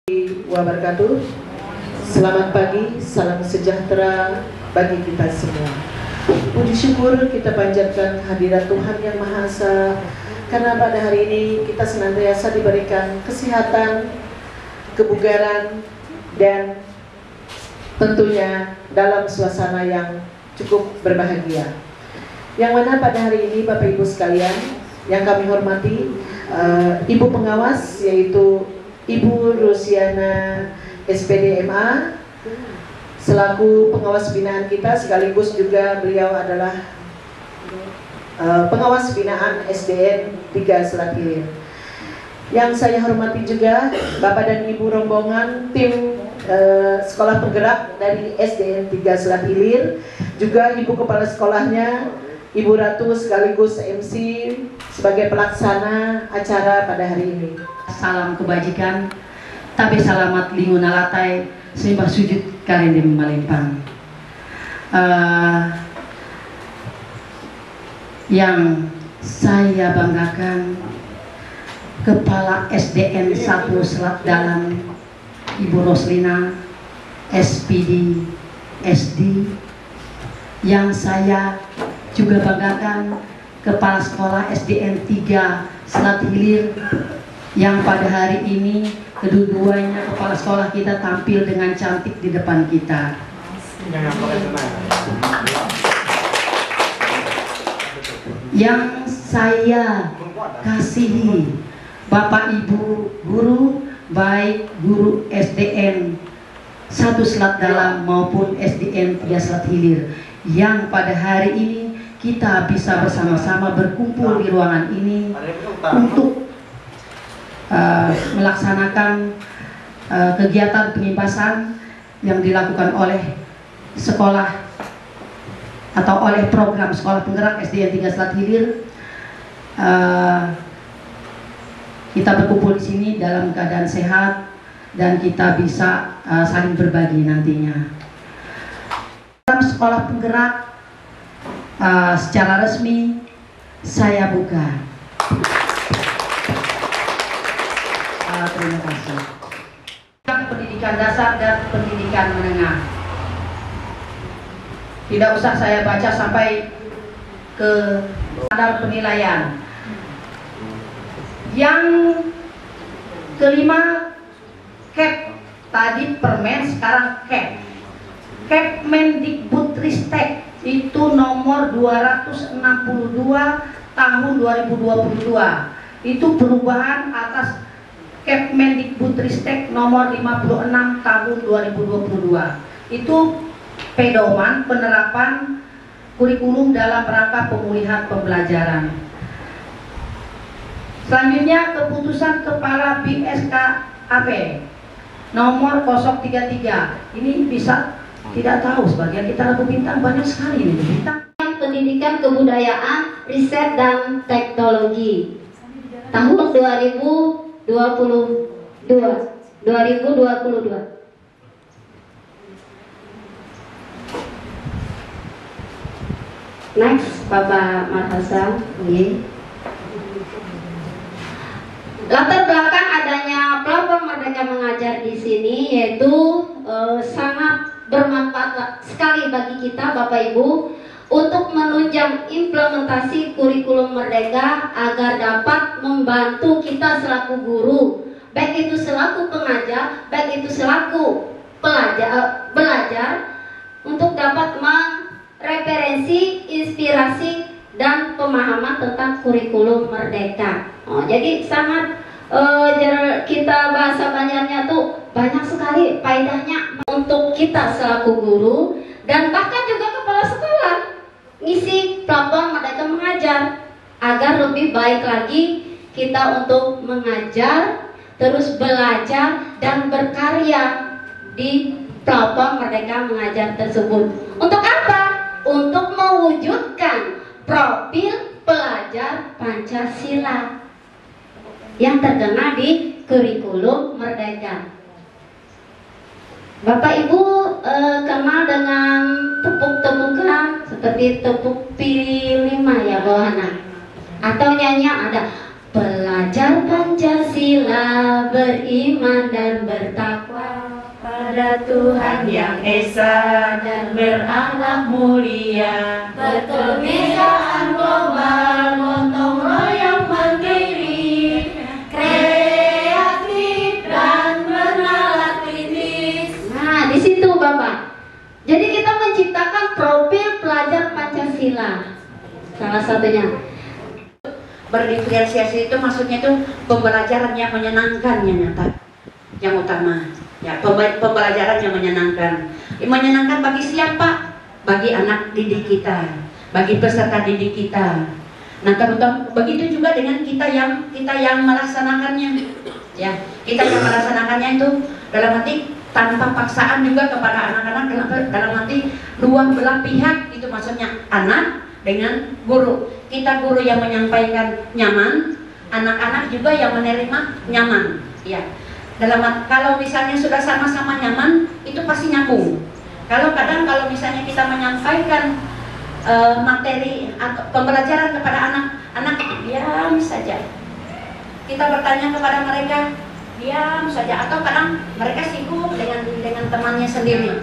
Wabarakatuh. Selamat pagi, salam sejahtera bagi kita semua. Puji syukur kita panjatkan hadirat Tuhan Yang Maha Esa, karena pada hari ini kita senantiasa diberikan kesehatan, kebugaran, dan tentunya dalam suasana yang cukup berbahagia. Yang mana pada hari ini Bapak Ibu sekalian yang kami hormati, Ibu pengawas yaitu Ibu Rusiana SPD MA selaku pengawas binaan kita, sekaligus juga beliau adalah pengawas binaan SDN 3 Selat Hilir. Yang saya hormati juga Bapak dan Ibu rombongan tim sekolah penggerak dari SDN 3 Selat Hilir, juga Ibu kepala sekolahnya Ibu Ratu sekaligus MC sebagai pelaksana acara pada hari ini. Salam kebajikan, tabe salamat linguna latai, sembah sujud karende malempang. Yang saya banggakan, Kepala SDN 1 Selat Dalam, Ibu Roslina, SPD, SD. Yang saya juga banggakan, Kepala Sekolah SDN 3 Selat Hilir, yang pada hari ini kedua-duanya kepala sekolah kita tampil dengan cantik di depan kita. Yang saya kasihi, Bapak Ibu guru, baik guru SDN 1 Selat Dalam maupun SDN 3 Selat Hilir, yang pada hari ini kita bisa bersama-sama berkumpul di ruangan ini untuk melaksanakan kegiatan pengimpasan yang dilakukan oleh sekolah atau oleh program sekolah penggerak SDN 3 Selat Hilir. Kita berkumpul di sini dalam keadaan sehat dan kita bisa saling berbagi nantinya. Program sekolah penggerak secara resmi saya buka. Terima kasih. Pendidikan dasar dan pendidikan menengah. Tidak usah saya baca sampai ke standar penilaian. Yang kelima, CAP. Tadi permen, sekarang CAP. Kemendikbudristek itu nomor 262 tahun 2022. Itu perubahan atas Kemendikbudristek nomor 56 tahun 2022. Itu pedoman penerapan kurikulum dalam rangka pemulihan pembelajaran. Selanjutnya, keputusan Kepala BSKAP nomor 033. Ini bisa tidak tahu, sebagian kita lagu bintang banyak sekali ini bintang. Pendidikan Kebudayaan, Riset dan Teknologi tahun 2022. Next, Bapak Marhasa. Latar belakang adanya platform Merdeka Mengajar di sini yaitu sangat bermanfaat sekali bagi kita Bapak Ibu untuk menunjang implementasi kurikulum Merdeka agar dapat membantu kita selaku guru, baik itu selaku pengajar, baik itu selaku belajar untuk dapat mereferensi, inspirasi dan pemahaman tentang kurikulum Merdeka. Jadi sangat kita bahasa Banjarnya tuh banyak sekali faedahnya untuk kita selaku guru dan bahkan juga kepala sekolah ngisi platform Merdeka Mengajar agar lebih baik lagi kita untuk mengajar, terus belajar dan berkarya di platform Merdeka Mengajar tersebut. Untuk apa? Untuk mewujudkan profil pelajar Pancasila yang terkena di kurikulum Merdeka. Bapak Ibu kenal dengan tepuk-tepukan seperti tepuk pilih 5 ya bawahnya, atau nyanyi ada Belajar Pancasila, beriman dan bertakwa pada Tuhan yang Esa dan berakhlak mulia, berkebinekaan global, gotong royong mandiri, kreatif dan bernalar kritis. Nah, di situ Bapak. Jadi kita menciptakan profil pelajar Pancasila. Salah satunya. Berdiferensiasi itu maksudnya itu pembelajaran yang menyenangkan yang utama ya, pembelajaran yang menyenangkan bagi siapa? Bagi anak didik kita, bagi peserta didik kita. Nah, terutama begitu juga dengan kita yang melaksanakannya ya, kita yang melaksanakannya itu dalam arti tanpa paksaan juga kepada anak-anak, dalam arti dua belah pihak, itu maksudnya anak dengan guru. Kita guru yang menyampaikan nyaman, anak-anak juga yang menerima nyaman ya. Kalau misalnya sudah sama-sama nyaman, itu pasti nyambung. Kalau misalnya kita menyampaikan materi atau pembelajaran kepada anak-anak, diam saja. Kita bertanya kepada mereka, diam saja, atau kadang mereka sibuk dengan temannya sendiri.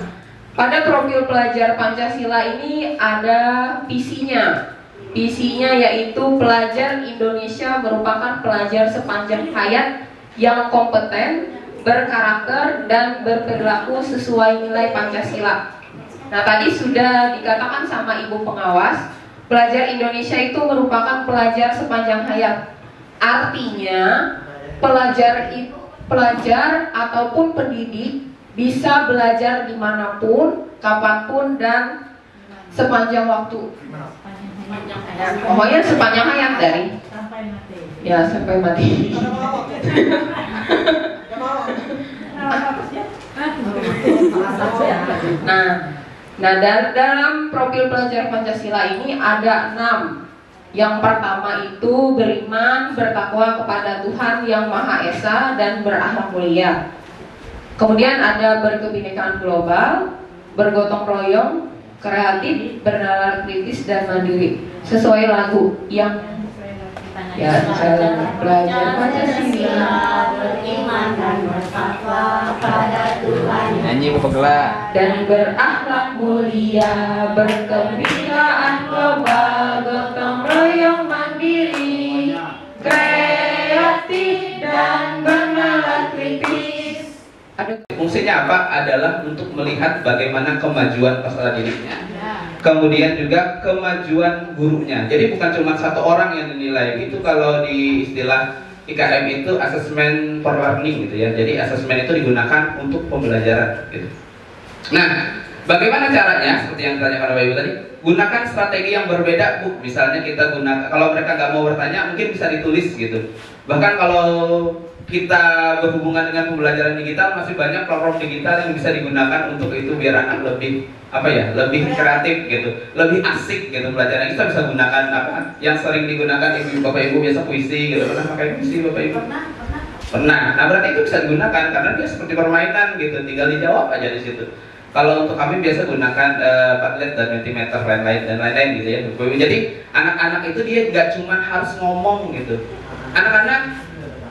Pada profil pelajar Pancasila ini ada visinya. Visinya yaitu pelajar Indonesia merupakan pelajar sepanjang hayat yang kompeten, berkarakter, dan berperilaku sesuai nilai Pancasila. Nah, tadi sudah dikatakan sama Ibu Pengawas, pelajar Indonesia itu merupakan pelajar sepanjang hayat. Artinya, pelajar ataupun pendidik bisa belajar dimanapun, kapanpun, dan sepanjang waktu. Pokoknya sepanjang hayat dari ya sampai mati. Nah, dalam profil pelajar Pancasila ini ada 6. Yang pertama itu beriman, bertakwa kepada Tuhan yang Maha Esa dan berakhlak mulia. Kemudian ada berkebinekaan global, bergotong royong, kreatif, bernalar kritis, dan mandiri. Sesuai lagu yang ya, pelajar Pancasila, beriman dan bertakwa pada Tuhan nyanyi pegela dan berakhlak mulia, berkebinekaan global, gotong royong mandiri, kreatif dan bernalar kritis. Fungsinya apa? Adalah untuk melihat bagaimana kemajuan peserta didiknya, kemudian juga kemajuan gurunya. Jadi bukan cuma satu orang yang dinilai. Itu kalau di istilah IKM itu assessment for learning gitu ya. Jadi assessment itu digunakan untuk pembelajaran gitu. Nah, bagaimana caranya? Seperti yang ditanyakan Bapak Ibu tadi, gunakan strategi yang berbeda, Bu. Misalnya kita gunakan, kalau mereka nggak mau bertanya, mungkin bisa ditulis gitu. Bahkan kalau kita berhubungan dengan pembelajaran digital, masih banyak platform digital yang bisa digunakan untuk itu biar anak lebih lebih kreatif gitu, lebih asik gitu pelajaran. Kita bisa gunakan apa yang sering digunakan Bapak Ibu biasa, puisi gitu. Pernah pakai puisi Bapak Ibu? Pernah. Nah, berarti itu bisa digunakan karena dia seperti permainan gitu, tinggal dijawab aja di situ. Kalau untuk kami biasa gunakan Padlet dan Mentimeter dan lain-lain gitu ya. Jadi anak-anak itu dia nggak cuma harus ngomong gitu. Anak-anak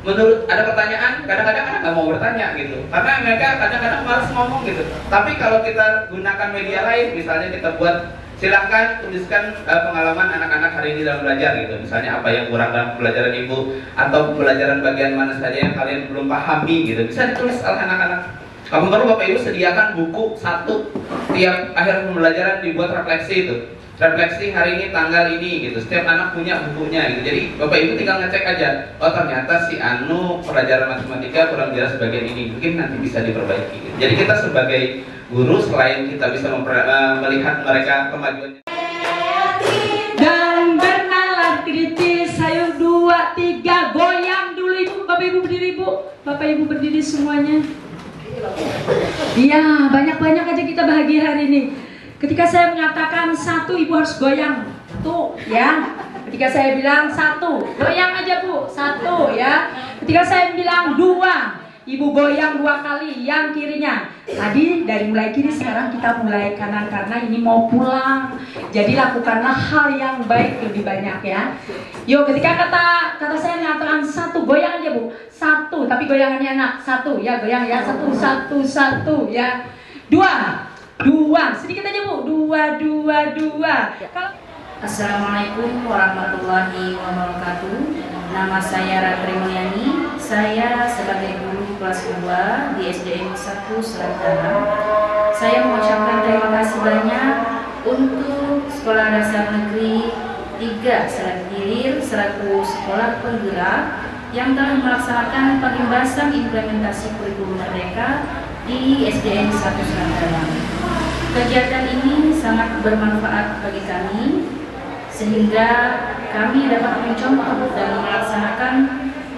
menurut ada pertanyaan, kadang-kadang anak nggak mau bertanya gitu, karena mereka kadang-kadang malas ngomong gitu. Tapi kalau kita gunakan media lain, misalnya kita buat, silahkan tuliskan pengalaman anak-anak hari ini dalam belajar gitu. Misalnya apa yang kurang dalam pembelajaran Ibu, atau pembelajaran bagian mana saja yang kalian belum pahami gitu. Bisa ditulis oleh anak-anak. Kamu perlu Bapak Ibu sediakan buku satu, tiap akhir pembelajaran dibuat refleksi itu. Refleksi hari ini tanggal ini gitu. Setiap anak punya bukunya gitu. Jadi Bapak Ibu tinggal ngecek aja. Oh ternyata si Anu pelajaran matematika kurang jelas bagian ini. Mungkin nanti bisa diperbaiki gitu. Jadi kita sebagai guru, selain kita bisa melihat mereka kemajuannya dan bernalar kritis, ayo 2, 3 goyang dulu Ibu. Bapak Ibu berdiri Bu. Bapak Ibu berdiri semuanya. Iya, banyak-banyak aja kita bahagia hari ini. Ketika saya mengatakan 1, Ibu harus goyang tuh ya. Ketika saya bilang 1, goyang aja Bu, 1 ya. Ketika saya bilang 2, Ibu goyang 2 kali yang kirinya. Tadi dari mulai kiri, sekarang kita mulai kanan karena ini mau pulang. Jadi lakukanlah hal yang baik lebih banyak ya. Yuk, ketika kata saya mengatakan 1, goyang aja Bu. 1, tapi goyangannya enak. 1 ya, goyang ya. 1 ya. 2 sedikit aja Bu. 2. Kalau Assalamualaikum warahmatullahi wabarakatuh. Nama saya Ratri Mulyani. Saya sebagai guru kelas 2 di SDN 1 Selat Dalam. Saya mengucapkan terima kasih banyak untuk Sekolah Dasar Negeri 3 Selat Gilir selaku sekolah penggerak yang telah melaksanakan pembahasan implementasi kurikulum merdeka di SDN 1 Selat Dalam. Kegiatan ini sangat bermanfaat bagi kami sehingga kami dapat mencontoh dan melaksanakan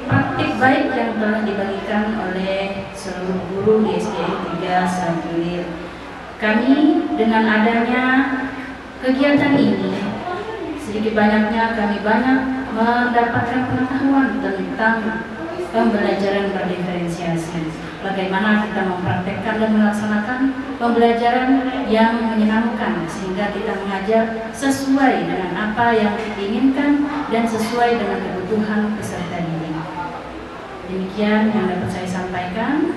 praktik baik yang telah dibagikan oleh seluruh guru di SDN 3 Selat Gilir. Kami dengan adanya kegiatan ini, sedikit banyaknya kami banyak mendapatkan pengetahuan tentang pembelajaran berdiferensiasi. Bagaimana kita mempraktekkan dan melaksanakan pembelajaran yang menyenangkan sehingga kita mengajar sesuai dengan apa yang diinginkan dan sesuai dengan kebutuhan peserta didik. Demikian yang dapat saya sampaikan.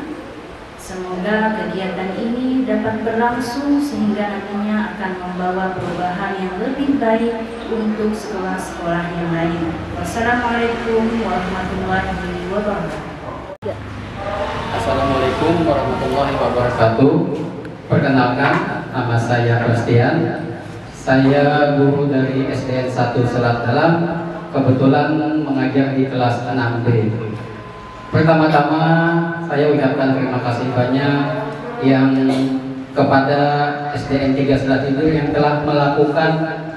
Semoga kegiatan ini dapat berlangsung sehingga nantinya akan membawa perubahan yang lebih baik untuk sekolah-sekolah yang lain. Wassalamualaikum warahmatullahi wabarakatuh. Assalamualaikum warahmatullahi wabarakatuh. Perkenalkan, nama saya Bastian. Saya guru dari SDN 1 Selat Dalam. Kebetulan mengajar di kelas 6D. Pertama-tama saya ucapkan terima kasih banyak yang kepada SDN 3 Selat Gilir yang telah melakukan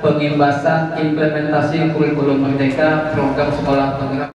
pembahasan implementasi kurikulum merdeka program sekolah penggerak